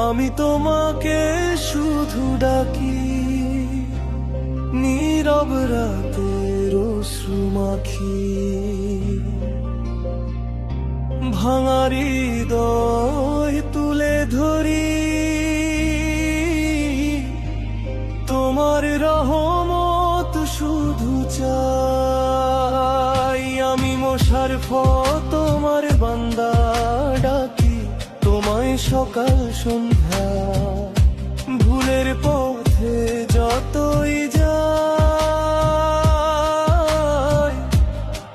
আমি তোমাকে শুধু ডাকি, নীরব রাতের অশ্রু মাখি, ভাঙা হৃদয় তুলে ধরি, তোমার রহমত শুধু চাই। আমি মোশাররফ তোমার বান্দা, ডাকি তোমায় সকাল সন্ধ্যা, ভুলের পথে যতই যাই,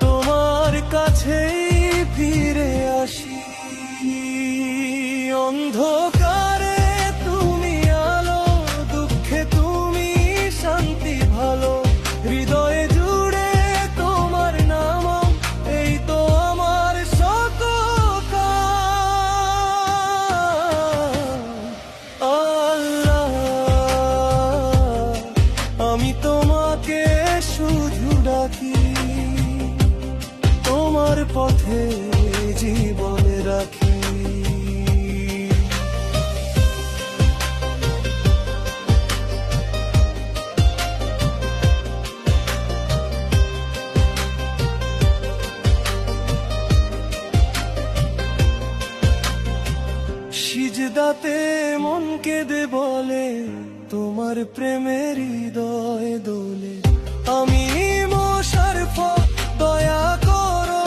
তোমার কাছেই ফিরে আসি। অন্ধকারে তুমি আলো, দুঃখে তুমি শান্তি ভালো, হৃদয়ে জুড়ে তোমার নাম, এই তো আমার সকল কাজ। আল্লাহ, আমি তোমাকে শুধু ডাকি, তোমার পথে জীবন রাখি। সিজদাতে মন কেঁদে বলে, তোমার প্রেমের হৃদয় দোলে। আমি মোশাররফ, দয়া করো,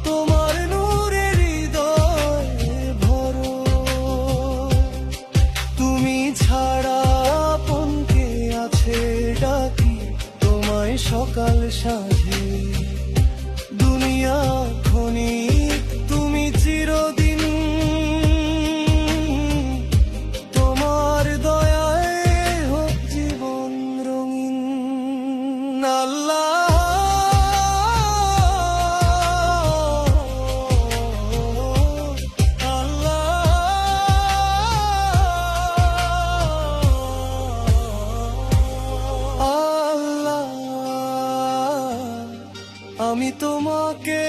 তোমার নূরে হৃদয়ে ভরো। তুমি ছাড়া আপন কে আছে, ডাকি তোমায় সকাল সাঁঝে। দুনিয়া ক্ষণিক, তুমি চিরদিন, তোমার দয়ায় হোক জীবন রঙিন। আল্লাহ, আল্লাহ, আমি তোমাকে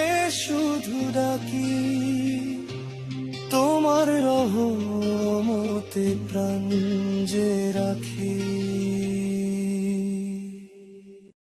শুধু ডাকি, তোমার রহমতে প্রাণ যে রাখি।